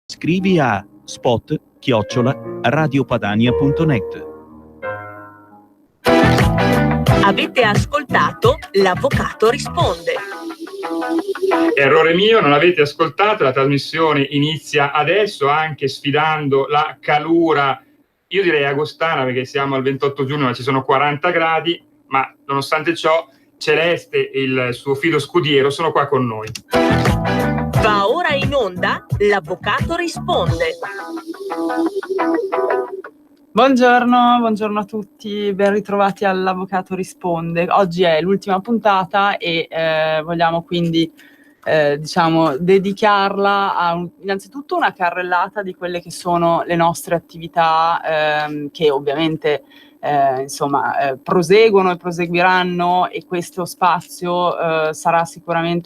Scrivi a spot@radiopadania.net. Avete ascoltato L'Avvocato risponde. Errore mio, non avete ascoltato, la trasmissione inizia adesso, anche sfidando la calura, io direi agostana, perché siamo al 28 giugno ma ci sono 40 gradi, ma nonostante ciò Celeste e il suo fido scudiero sono qua con noi. Va ora in onda L'Avvocato risponde. Buongiorno a tutti, ben ritrovati all'Avvocato risponde. Oggi è l'ultima puntata e vogliamo quindi dedicarla a innanzitutto una carrellata di quelle che sono le nostre attività che ovviamente proseguono e proseguiranno, e questo spazio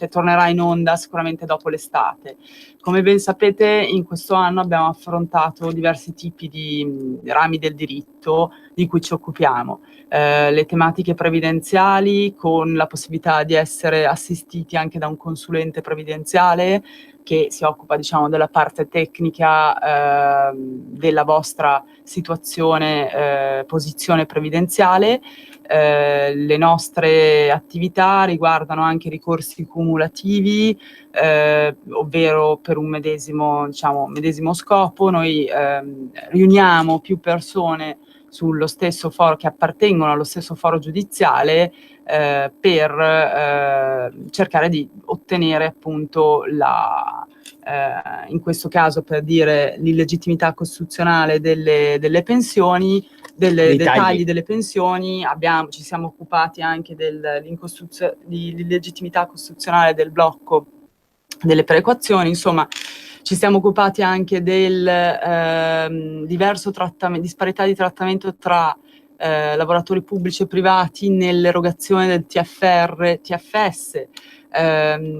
tornerà in onda sicuramente dopo l'estate. Come ben sapete, in questo anno abbiamo affrontato diversi tipi di rami del diritto di cui ci occupiamo. Le tematiche previdenziali, con la possibilità di essere assistiti anche da un consulente previdenziale che si occupa, della parte tecnica della vostra situazione, posizione previdenziale. Le nostre attività riguardano anche ricorsi cumulativi, ovvero per un medesimo scopo. Noi riuniamo più persone sullo stesso foro, che appartengono allo stesso foro giudiziale, per cercare di ottenere appunto in questo caso, per dire, l'illegittimità costituzionale delle pensioni, dei tagli delle pensioni. Ci siamo occupati anche dell'illegittimità costituzionale del blocco delle perequazioni. Insomma, ci siamo occupati anche del disparità di trattamento tra lavoratori pubblici e privati nell'erogazione del TFR, TFS.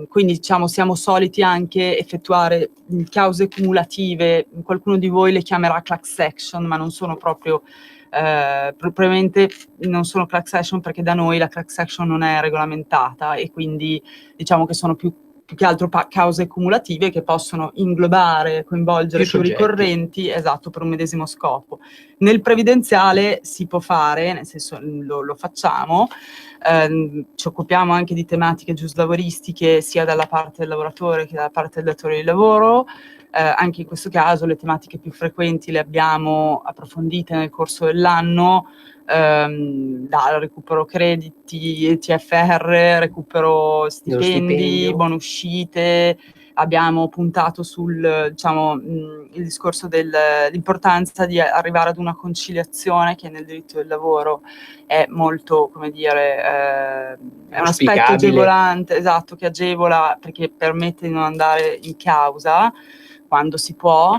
Quindi siamo soliti anche effettuare cause cumulative. Qualcuno di voi le chiamerà class action, ma non sono proprio propriamente, non sono class action, perché da noi la class action non è regolamentata, e quindi diciamo che sono più che altro cause cumulative che possono inglobare, coinvolgere più ricorrenti, esatto, per un medesimo scopo. Nel previdenziale si può fare, nel senso lo facciamo. Ci occupiamo anche di tematiche giuslavoristiche, sia dalla parte del lavoratore che dalla parte del datore di lavoro. Anche in questo caso le tematiche più frequenti le abbiamo approfondite nel corso dell'anno, dal recupero crediti, TFR, recupero stipendi, buonuscite. Abbiamo puntato sul il discorso dell'importanza di arrivare ad una conciliazione, che nel diritto del lavoro è molto, come dire, è un aspetto agevolante, esatto, che agevola perché permette di non andare in causa quando si può.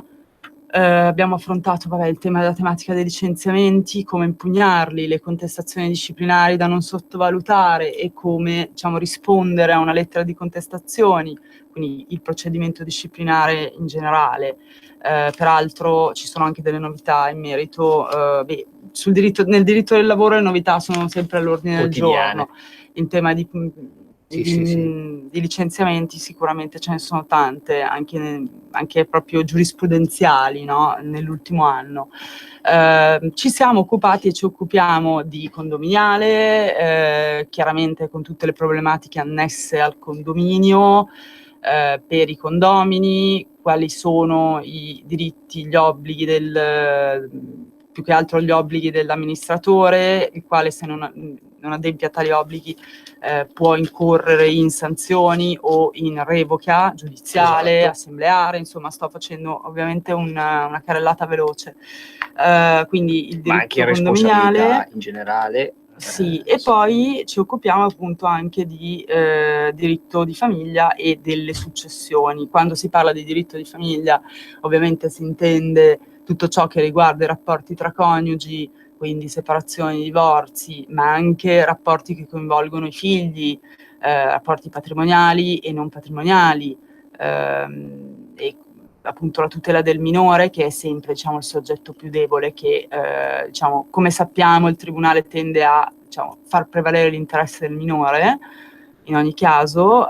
Abbiamo affrontato la tematica dei licenziamenti, come impugnarli, le contestazioni disciplinari da non sottovalutare e come rispondere a una lettera di contestazioni, quindi il procedimento disciplinare in generale. Peraltro ci sono anche delle novità in merito, nel diritto del lavoro le novità sono sempre all'ordine del giorno. In tema di licenziamenti sicuramente ce ne sono tante, anche proprio giurisprudenziali, no? Nell'ultimo anno. Ci siamo occupati e ci occupiamo di condominiale, chiaramente con tutte le problematiche annesse al condominio, per i condomini, quali sono i diritti, gli obblighi più che altro gli obblighi dell'amministratore, il quale, se non adempie a tali obblighi, può incorrere in sanzioni o in revoca giudiziale, esatto, assembleare. Insomma, sto facendo ovviamente una carrellata veloce. Quindi il diritto condominiale in generale. Sì, e poi ci occupiamo appunto anche di diritto di famiglia e delle successioni. Quando si parla di diritto di famiglia, ovviamente si intende tutto ciò che riguarda i rapporti tra coniugi, quindi separazioni, divorzi, ma anche rapporti che coinvolgono i figli, rapporti patrimoniali e non patrimoniali, e appunto la tutela del minore, che è sempre il soggetto più debole, che come sappiamo il tribunale tende a far prevalere l'interesse del minore in ogni caso.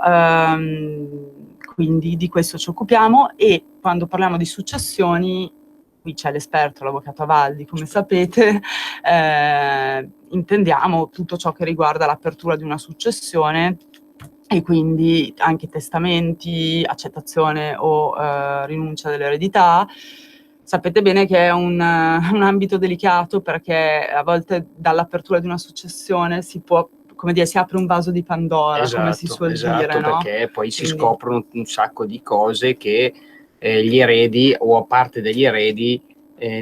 quindi di questo ci occupiamo, e quando parliamo di successioni, qui c'è l'esperto, l'avvocato Avaldi, come sapete, intendiamo tutto ciò che riguarda l'apertura di una successione, e quindi anche testamenti, accettazione o rinuncia dell'eredità. Sapete bene che è un ambito delicato, perché a volte dall'apertura di una successione si può, come dire, si apre un vaso di Pandora, come si suol dire, no? Perché poi si Quindi scoprono un sacco di cose che gli eredi, o a parte degli eredi,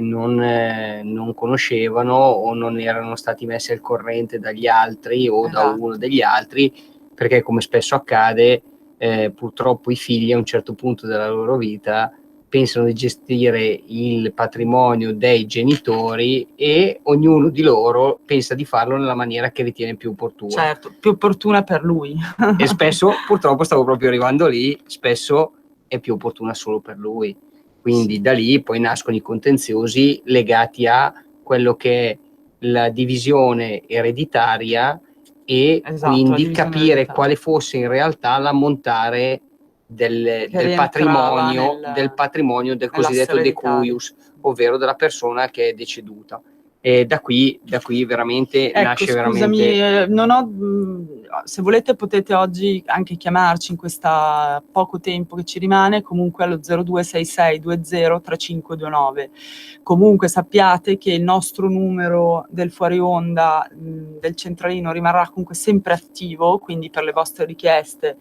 non conoscevano, o non erano stati messi al corrente dagli altri o da Esatto. uno degli altri, perché come spesso accade, purtroppo i figli a un certo punto della loro vita pensano di gestire il patrimonio dei genitori, e ognuno di loro pensa di farlo nella maniera che ritiene più opportuna. certo, più opportuna per lui. E spesso, purtroppo stavo proprio arrivando lì, spesso è più opportuna solo per lui. Quindi da lì poi nascono i contenziosi legati a quello che è la divisione ereditaria, e Esatto, la quindi divisione capire ereditaria. quale fosse in realtà l'ammontare del rientrava patrimonio del nell'asse cosiddetto ereditario. decuius, ovvero della persona che è deceduta. E da qui veramente Ecco, nasce scusami, veramente. non ho, se volete potete oggi anche chiamarci in questo poco tempo che ci rimane, comunque allo 0266203529. Comunque sappiate che il nostro numero del fuori onda del centralino rimarrà comunque sempre attivo, quindi per le vostre richieste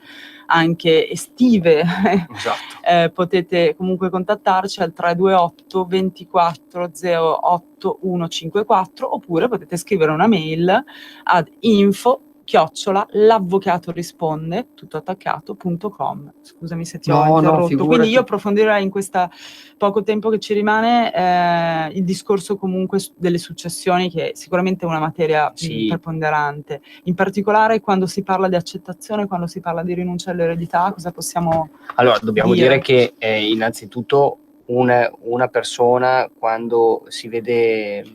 anche estive Esatto. potete comunque contattarci al 328 24 08 154, oppure potete scrivere una mail ad info@l'avvocatorisponde tutto attaccato.com. Scusami se ti ho No, interrotto. figurati. Quindi io approfondirei in questo poco tempo che ci rimane il discorso comunque delle successioni, che sicuramente è una materia Sì. preponderante. In particolare quando si parla di accettazione, quando si parla di rinuncia all'eredità, cosa possiamo Allora, dobbiamo dire dire che innanzitutto una persona, quando si vede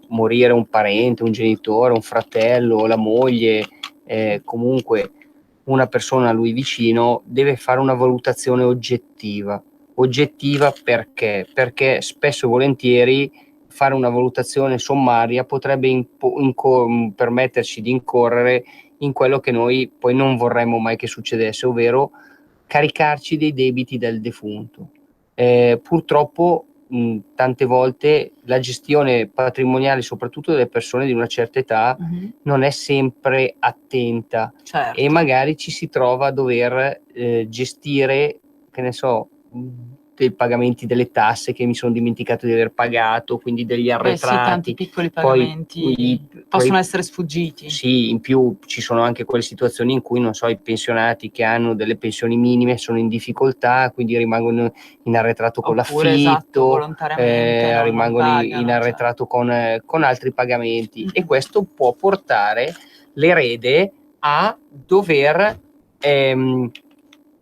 morire un parente, un genitore, un fratello, la moglie, comunque una persona a lui vicino, deve fare una valutazione oggettiva. Oggettiva perché? Perché spesso e volentieri fare una valutazione sommaria potrebbe permetterci di incorrere in quello che noi poi non vorremmo mai che succedesse, ovvero caricarci dei debiti del defunto. Purtroppo tante volte la gestione patrimoniale, soprattutto delle persone di una certa età, non è sempre attenta, certo. e magari ci si trova a dover gestire, che ne so, dei pagamenti delle tasse che mi sono dimenticato di aver pagato, quindi degli Sì, arretrati. tanti piccoli pagamenti possono essere sfuggiti. Sì, in più ci sono anche quelle situazioni in cui, non so, i pensionati che hanno delle pensioni minime sono in difficoltà, quindi rimangono in arretrato con Oppure, esatto, l'affitto, volontariamente non rimangono pagano, in arretrato con altri pagamenti, e questo può portare l'erede a dover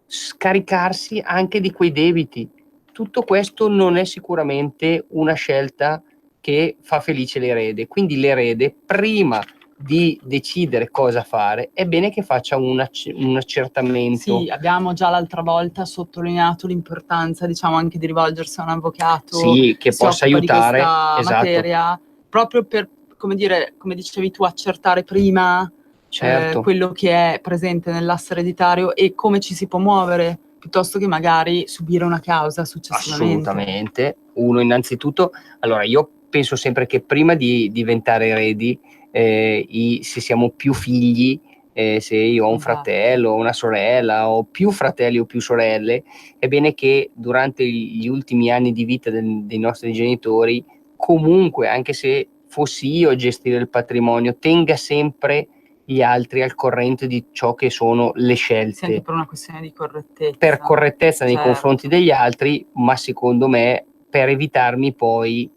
scaricarsi anche di quei debiti. Tutto questo non è sicuramente una scelta che fa felice l'erede, quindi l'erede, prima di decidere cosa fare, è bene che faccia un accertamento. Sì, abbiamo già l'altra volta sottolineato l'importanza, diciamo, anche di rivolgersi a un avvocato Sì, che si possa occupa di aiutare, questa esatto. materia, proprio per, come dire, come dicevi tu, accertare prima Certo. quello che è presente nell'asse ereditario e come ci si può muovere, piuttosto che magari subire una causa successivamente. Assolutamente. Uno, innanzitutto, allora io penso sempre che prima di diventare eredi, se siamo più figli, se io ho un fratello, una sorella, o più fratelli o più sorelle, è bene che durante gli ultimi anni di vita dei nostri genitori, comunque, anche se fossi io a gestire il patrimonio, tenga sempre gli altri al corrente di ciò che sono le scelte. Sì, anche per una questione di correttezza. Per correttezza nei certo. confronti degli altri, ma secondo me per evitarmi poi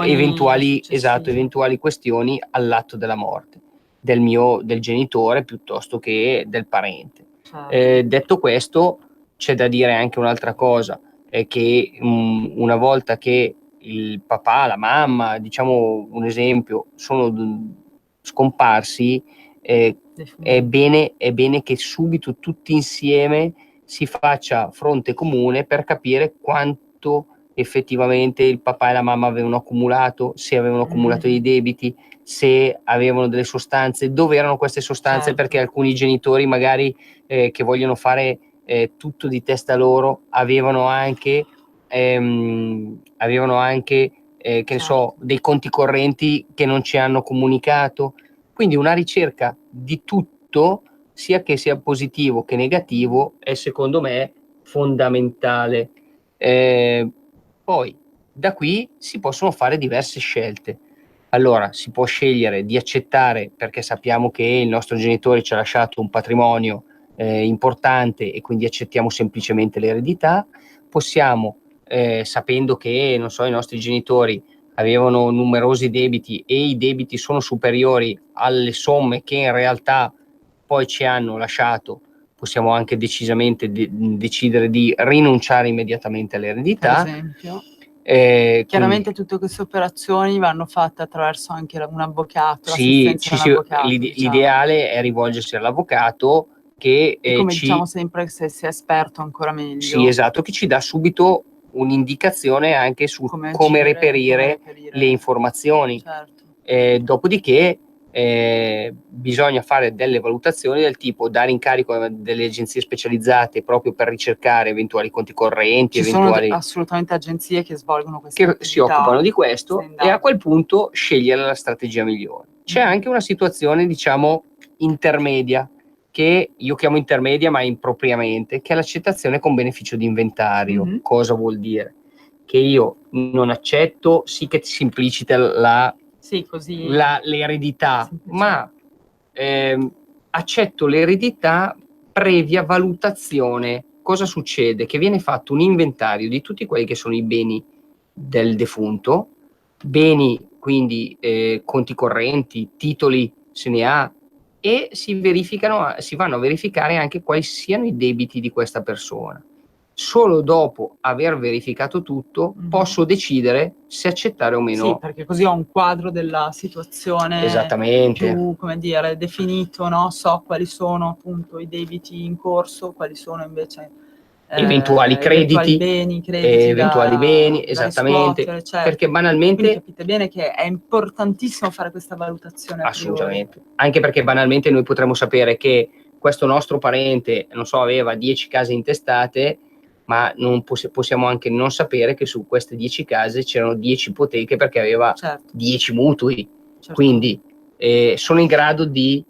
eventuali questioni all'atto della morte del genitore piuttosto che del parente. Certo. Detto questo, c'è da dire anche un'altra cosa, è che una volta che il papà, la mamma, diciamo un esempio, sono scomparsi, è bene che subito tutti insieme si faccia fronte comune per capire quanto effettivamente il papà e la mamma avevano accumulato, se avevano accumulato dei debiti, se avevano delle sostanze, dove erano queste sostanze, Certo. perché alcuni genitori magari che vogliono fare tutto di testa loro avevano anche che ne so, dei conti correnti che non ci hanno comunicato. Quindi una ricerca di tutto, sia che sia positivo che negativo, è secondo me fondamentale. Poi da qui si possono fare diverse scelte. Allora si può scegliere di accettare, perché sappiamo che il nostro genitore ci ha lasciato un patrimonio importante e quindi accettiamo semplicemente l'eredità. Possiamo, sapendo che, non so, i nostri genitori avevano numerosi debiti e i debiti sono superiori alle somme che in realtà poi ci hanno lasciato, possiamo anche decisamente decidere di rinunciare immediatamente all'eredità. Per esempio. Chiaramente tutte queste operazioni vanno fatte attraverso anche un avvocato, sì, l'assistenza di un avvocato, l'ideale è rivolgersi all'avvocato che e come diciamo sempre, se si è esperto ancora meglio. Sì, esatto, che ci dà subito un'indicazione anche su come reperire le informazioni. Certo. Dopodiché bisogna fare delle valutazioni del tipo dare incarico a delle agenzie specializzate proprio per ricercare eventuali conti correnti, Ci sono assolutamente agenzie che svolgono queste attività, si occupano di questo, e a quel punto scegliere la strategia migliore. C'è anche una situazione, diciamo, intermedia, che io chiamo intermedia ma impropriamente, che è l'accettazione con beneficio di inventario. Cosa vuol dire? Che io non accetto, sì che si implicita l'eredità, ma accetto l'eredità previa valutazione. Cosa succede? Che viene fatto un inventario di tutti quelli che sono i beni del defunto, beni quindi conti correnti, titoli se ne ha, e si vanno a verificare anche quali siano i debiti di questa persona. Solo dopo aver verificato tutto posso decidere se accettare o meno. Sì, perché così ho un quadro della situazione più, come dire, definito, no? So quali sono appunto i debiti in corso, quali sono invece eventuali crediti, eventuali beni, esattamente, riscuotere, certo. Perché banalmente... Quindi capite bene che è importantissimo fare questa valutazione. Assolutamente, anche perché banalmente noi potremmo sapere che questo nostro parente, non so, aveva 10 case intestate, ma non possiamo anche non sapere che su queste 10 case c'erano 10 ipoteche perché aveva 10 mutui. Certo. Quindi sono in grado di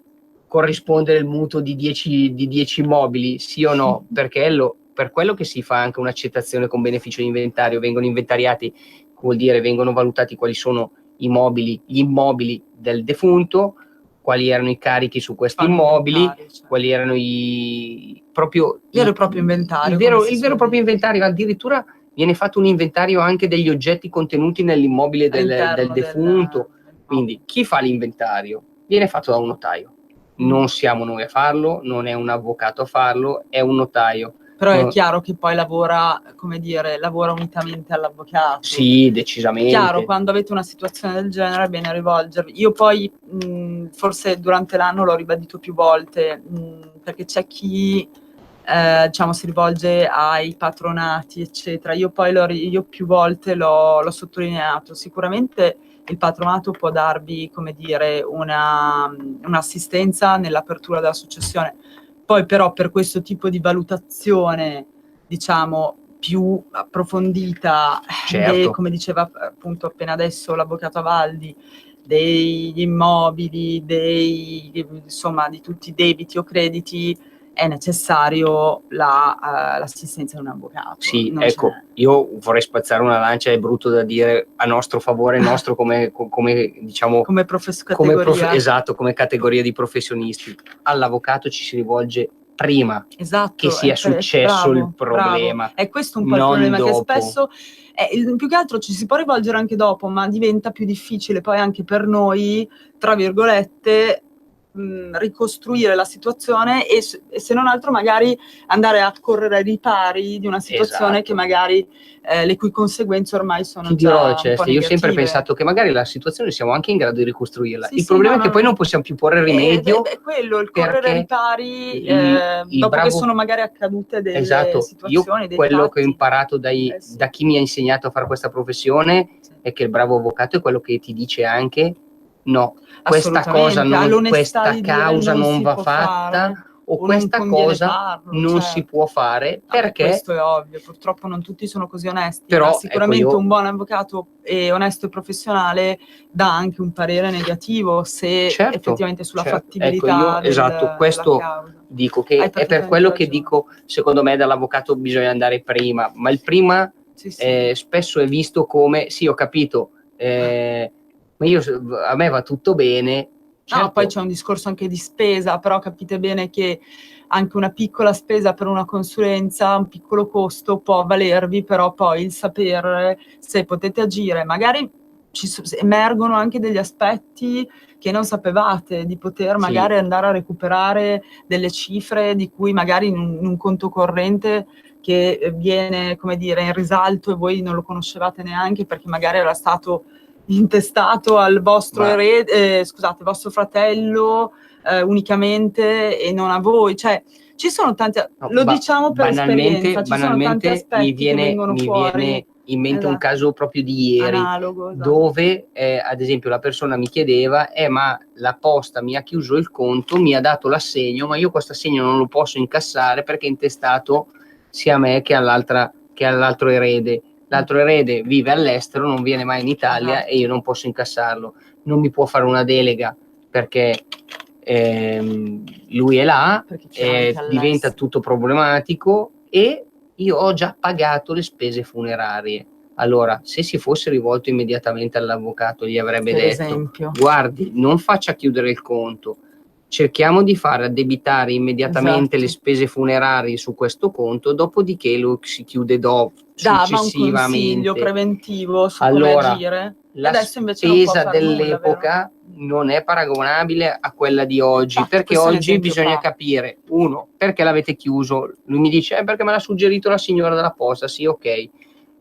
corrispondere il mutuo di 10 immobili, sì o no? Perché per quello che si fa anche un'accettazione con beneficio di inventario, vengono inventariati, vuol dire vengono valutati quali sono gli immobili del defunto, quali erano i carichi su questi immobili, quali erano il vero e proprio inventario. Il vero e proprio inventario, addirittura viene fatto un inventario anche degli oggetti contenuti nell'immobile del defunto. Quindi chi fa l'inventario? Viene fatto da un notaio. Non siamo noi a farlo, non è un avvocato a farlo, è un notaio. Però è chiaro che poi lavora unitamente all'avvocato. Sì, decisamente. Chiaro, quando avete una situazione del genere è bene rivolgervi. Io poi, forse durante l'anno l'ho ribadito più volte, perché c'è chi, diciamo, si rivolge ai patronati, eccetera. Io più volte l'ho sottolineato. Sicuramente il patronato può darvi, come dire, un'assistenza nell'apertura della successione. Poi però per questo tipo di valutazione, diciamo, più approfondita, come diceva appunto appena adesso l'avvocato Avaldi, degli immobili, insomma, di tutti i debiti o crediti, è necessario l'assistenza di un avvocato. Sì, io vorrei spazzare una lancia, è brutto da dire, a nostro favore, nostro come diciamo come categoria. Esatto, come categoria di professionisti. All'avvocato ci si rivolge prima che sia successo il problema. È questo un po' il problema, che spesso più che altro ci si può rivolgere anche dopo, ma diventa più difficile poi anche per noi, tra virgolette, ricostruire la situazione e se non altro magari andare a correre ai ripari di una situazione che magari le cui conseguenze ormai sono Ti già dirò, un po' Cesti, io ho sempre negative. pensato che magari la situazione siamo anche in grado di ricostruirla. Sì, Il sì, problema no, è che no, poi no. non possiamo più porre rimedio. È quello, il correre perché ai ripari il dopo bravo- che sono magari accadute delle Esatto, situazioni, io dei quello che ho fatti. imparato Sì. da chi mi ha insegnato a fare questa professione Sì. è che il bravo avvocato è quello che ti dice anche no, questa Assolutamente, cosa ha non, l'onestà questa di dire causa non si va può fatta fare, o non questa conviene cosa farlo, non certo. si può fare Vabbè, perché questo è ovvio, purtroppo non tutti sono così onesti, però, ma ecco, sicuramente io- un buon avvocato e onesto e professionale dà anche un parere negativo se certo, effettivamente sulla certo. fattibilità Ecco, io esatto, della questo causa. dico Hai che è per perfettamente quello che ragione. dico, secondo me dall'avvocato bisogna andare prima, ma il prima Sì, sì. spesso è visto come sì, ho capito, ma a me va tutto bene. No, Certo, poi c'è un discorso anche di spesa, però capite bene che anche una piccola spesa per una consulenza, un piccolo costo può valervi, però poi il sapere se potete agire, magari emergono anche degli aspetti che non sapevate, di poter Sì. magari andare a recuperare delle cifre di cui magari in un conto corrente che viene, come dire, in risalto e voi non lo conoscevate neanche perché magari era stato intestato al vostro erede, scusate, vostro fratello unicamente e non a voi, cioè ci sono tanti, lo diciamo per esperienza, ci sono tanti aspetti che vengono fuori. Mi viene in mente un Esatto. caso proprio di ieri, Analogo, esatto. dove ad esempio la persona mi chiedeva ma la posta mi ha chiuso il conto, mi ha dato l'assegno, ma io questo assegno non lo posso incassare perché è intestato sia a me che all'altro erede. L'altro erede vive all'estero, non viene mai in Italia, Esatto. e io non posso incassarlo. Non mi può fare una delega perché lui è là, Perché chiaramente all'estero. diventa tutto problematico e io ho già pagato le spese funerarie. Allora, se si fosse rivolto immediatamente all'avvocato, gli avrebbe Per detto: esempio. guardi, non faccia chiudere il conto, cerchiamo di far addebitare immediatamente Esatto. le spese funerarie su questo conto, dopodiché lo si chiude Dava un successivamente. consiglio preventivo su Allora, come agire. la Adesso invece non può spesa fare nulla, dell'epoca non è paragonabile a quella di oggi, Infatti, perché questo è un oggi esempio bisogna pratico. capire, uno, perché l'avete chiuso. Lui mi dice perché me l'ha suggerito la signora della posta. Sì, ok,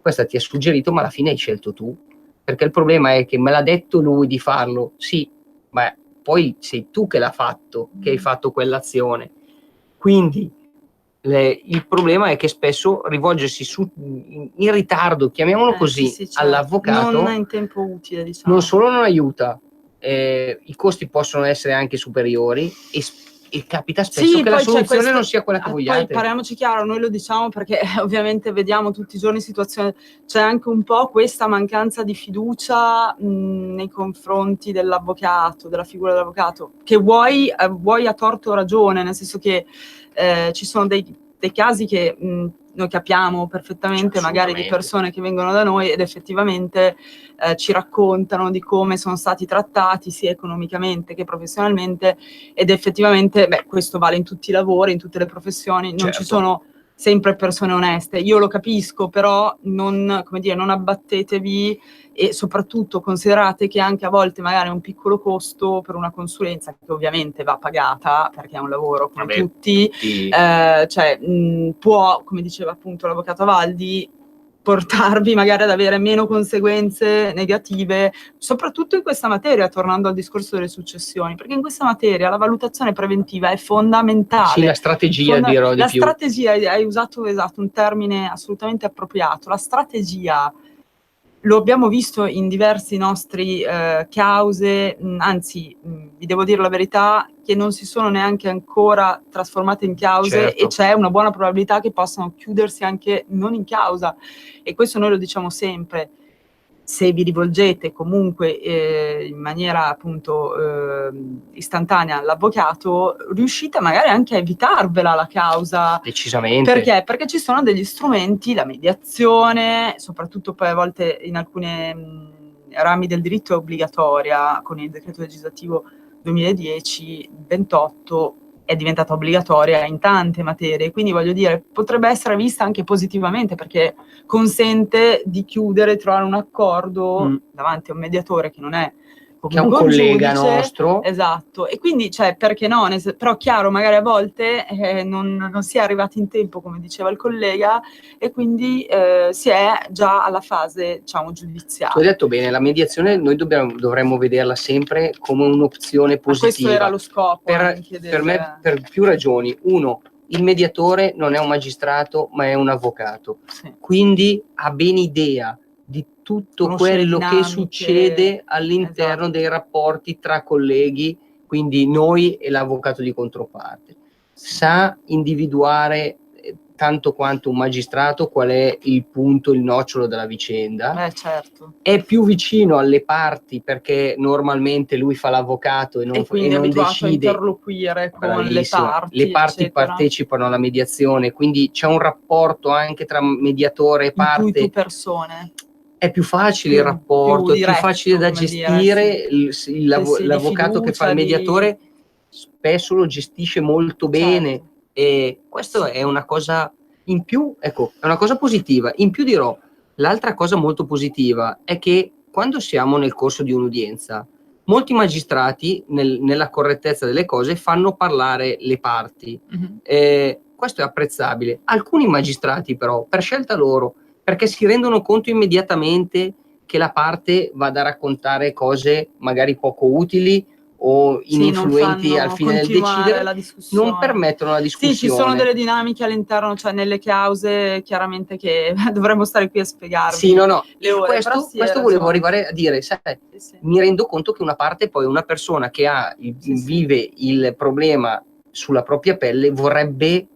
questa ti ha suggerito, ma alla fine hai scelto tu, perché il problema è che me l'ha detto lui di farlo, sì, ma poi sei tu che l'ha fatto, che hai fatto quell'azione. Quindi il problema è che spesso rivolgersi in ritardo, chiamiamolo così, sì, certo. all'avvocato non è in tempo utile, diciamo. non solo non aiuta, i costi possono essere anche superiori e capita spesso che la poi c'è soluzione non sia quella che poi vogliate. parliamoci chiaro, noi lo diciamo perché ovviamente vediamo tutti i giorni situazioni, c'è anche un po' questa mancanza di fiducia nei confronti dell'avvocato, della figura dell'avvocato, che vuoi a torto o ragione, nel senso che ci sono dei casi che noi capiamo perfettamente, magari di persone che vengono da noi ed effettivamente ci raccontano di come sono stati trattati sia economicamente che professionalmente, ed effettivamente questo vale in tutti i lavori, in tutte le professioni, non Certo. ci sono sempre persone oneste, io lo capisco, però non abbattetevi e soprattutto considerate che anche a volte magari un piccolo costo per una consulenza, che ovviamente va pagata perché è un lavoro come tutti, può, come diceva appunto l'avvocato Avaldi, portarvi magari ad avere meno conseguenze negative, soprattutto in questa materia, tornando al discorso delle successioni, perché in questa materia la valutazione preventiva è fondamentale. Sì, la strategia dirò di più. La strategia, hai usato un termine assolutamente appropriato, la strategia. Lo abbiamo visto in diversi nostri cause, anzi, vi devo dire la verità, che non si sono neanche ancora trasformate in cause, certo. E c'è una buona probabilità che possano chiudersi anche non in causa. E questo noi lo diciamo sempre. Se vi rivolgete comunque in maniera appunto istantanea all'avvocato, riuscite magari anche a evitarvela la causa. Decisamente. Perché? Perché ci sono degli strumenti, la mediazione, soprattutto poi a volte in alcuni rami del diritto è obbligatoria, con il decreto legislativo 2010-28 è diventata obbligatoria in tante materie, quindi voglio dire, potrebbe essere vista anche positivamente perché consente di chiudere, trovare un accordo davanti a un mediatore che non è che è un comunque collega giudice. nostro. Esatto, e quindi, cioè, perché no? Però chiaro, magari a volte non si è arrivati in tempo, come diceva il collega, e quindi si è già alla fase, diciamo, Tu hai giudiziaria. detto bene, la mediazione noi dovremmo vederla sempre come un'opzione Ma questo positiva. era lo scopo Per, anche per me, per più ragioni. Uno, il mediatore non è un magistrato, ma è un avvocato. Sì. Quindi ha ben idea di tutto Conosce le quello che dinamiche, succede all'interno esatto. dei rapporti tra colleghi, quindi noi e l'avvocato di controparte. Sa individuare tanto quanto un magistrato qual è il punto, il nocciolo della vicenda. Certo. È più vicino alle parti perché normalmente lui fa l'avvocato e E quindi è non abituato a decide. interloquire con le Bravissima. parti, Le parti eccetera, partecipano alla mediazione, quindi c'è un rapporto anche tra mediatore e parte. intuitu persone. È più facile Più- il rapporto, più è più diretto, facile da come gestire. dire, sì. Sì, di L'avvocato che fa il fiducia, mediatore spesso lo gestisce molto bene, certo. e questo è una cosa in più, ecco, è una cosa positiva. In più dirò, l'altra cosa molto positiva è che quando siamo nel corso di un'udienza, molti magistrati nella correttezza delle cose fanno parlare le parti. Questo è apprezzabile. Alcuni magistrati però, per scelta loro, perché si rendono conto immediatamente che la parte va a raccontare cose magari poco utili o ininfluenti al fine del decidere, la discussione. non permettono la discussione. Sì, ci sono delle dinamiche all'interno, cioè nelle cause, chiaramente, che dovremmo stare qui a spiegarvi. Sì, no. Le ore, Questo volevo arrivare a dire, sai, sì. mi rendo conto che una parte, poi una persona che vive il problema sulla propria pelle, vorrebbe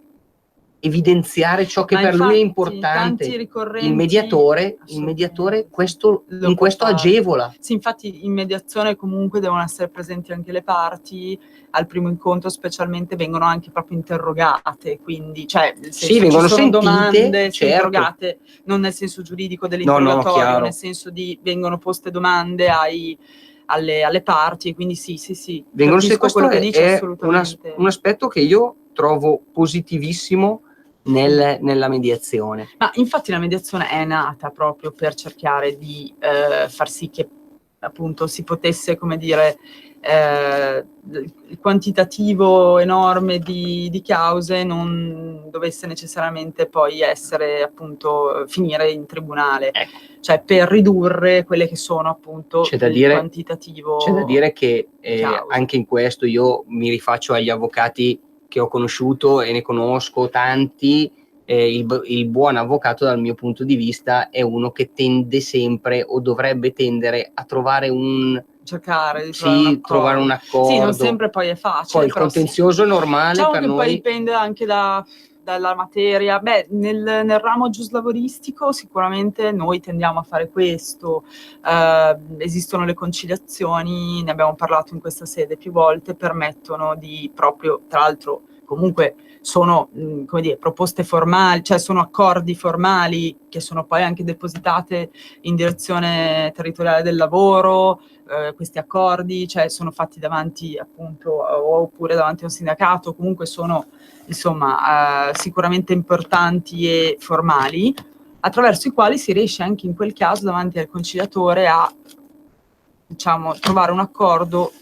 evidenziare ciò che per lui è importante. Il mediatore in questo agevola. Sì, infatti in mediazione comunque devono essere presenti anche le parti, al primo incontro specialmente vengono anche proprio interrogate, quindi cioè nel senso, sì, vengono ci sono sentite, domande, certo. interrogate, non nel senso giuridico dell'interrogatorio, No, nel senso di vengono poste domande alle parti, quindi sì. Questo quello che dice, è assolutamente. un aspetto che io trovo positivissimo nella mediazione. Ma infatti la mediazione è nata proprio per cercare di far sì che appunto si potesse, come dire, il quantitativo enorme di cause non dovesse necessariamente poi essere, appunto, finire in tribunale, cioè per ridurre quelle che sono appunto quantitativo. C'è da dire che anche in questo io mi rifaccio agli avvocati che ho conosciuto e ne conosco tanti. Il buon avvocato, dal mio punto di vista, è uno che tende sempre o dovrebbe tendere a trovare cercare di trovare un accordo. Sì, non sempre poi è facile. Poi il contenzioso è normale, diciamo per che noi. Poi dipende anche dalla materia. Beh, nel ramo giuslavoristico sicuramente noi tendiamo a fare questo. Esistono le conciliazioni, ne abbiamo parlato in questa sede più volte, permettono di proprio, tra l'altro, comunque sono come dire, proposte formali, cioè sono accordi formali che sono poi anche depositate in direzione territoriale del lavoro. Questi accordi, cioè, sono fatti davanti appunto oppure davanti a un sindacato, comunque sono insomma sicuramente importanti e formali, attraverso i quali si riesce anche in quel caso davanti al conciliatore a, diciamo, trovare un accordo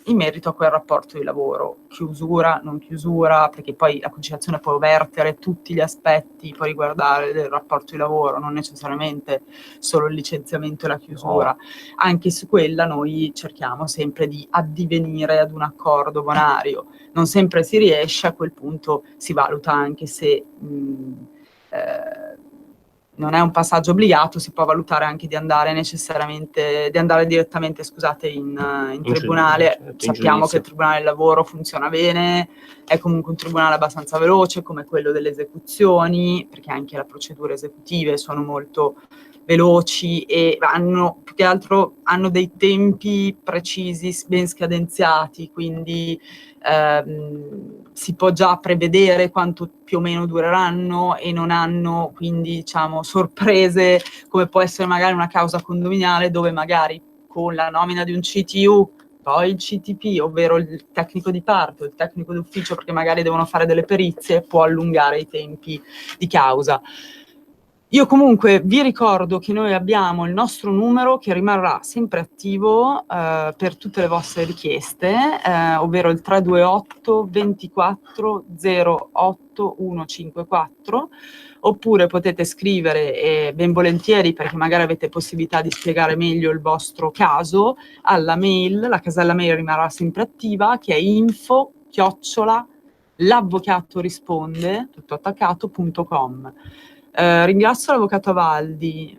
in merito a quel rapporto di lavoro, chiusura, non chiusura, perché poi la conciliazione può vertere tutti gli aspetti, può riguardare del rapporto di lavoro, non necessariamente solo il licenziamento e la chiusura. Anche su quella noi cerchiamo sempre di addivenire ad un accordo bonario. Non sempre si riesce, a quel punto si valuta anche se non è un passaggio obbligato, si può valutare anche di andare direttamente, scusate, in tribunale. Certo, sappiamo che il Tribunale del Lavoro funziona bene, è comunque un tribunale abbastanza veloce, come quello delle esecuzioni, perché anche le procedure esecutive sono molto veloci e più che altro hanno dei tempi precisi, ben scadenziati, quindi si può già prevedere quanto più o meno dureranno e non hanno quindi, diciamo, sorprese come può essere magari una causa condominiale, dove magari con la nomina di un CTU, poi il CTP, ovvero il tecnico di parte o il tecnico d'ufficio, perché magari devono fare delle perizie, può allungare i tempi di causa. Io comunque vi ricordo che noi abbiamo il nostro numero che rimarrà sempre attivo per tutte le vostre richieste, ovvero il 328 24 08 154, oppure potete scrivere ben volentieri, perché magari avete possibilità di spiegare meglio il vostro caso, alla mail. La casella mail rimarrà sempre attiva, che è info@l'avvocato-risponde, tutto attaccato.com. Ringrazio l'avvocato Avaldi,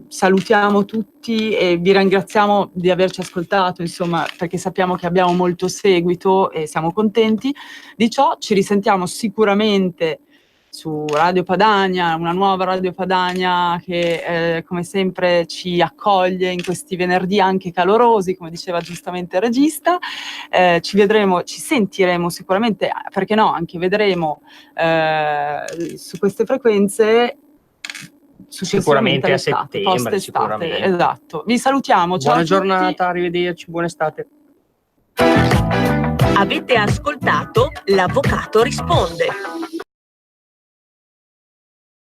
salutiamo tutti e vi ringraziamo di averci ascoltato, insomma, perché sappiamo che abbiamo molto seguito e siamo contenti di ciò. Ci risentiamo sicuramente su Radio Padania, una nuova Radio Padania che come sempre ci accoglie in questi venerdì anche calorosi, come diceva giustamente il regista. Ci sentiremo sicuramente, perché no, anche vedremo su queste frequenze Sicuramente a l'estate, settembre, post-estate. sicuramente. Esatto. Vi salutiamo, ciao Buona a tutti. giornata, arrivederci, buona estate. Avete ascoltato L'Avvocato risponde.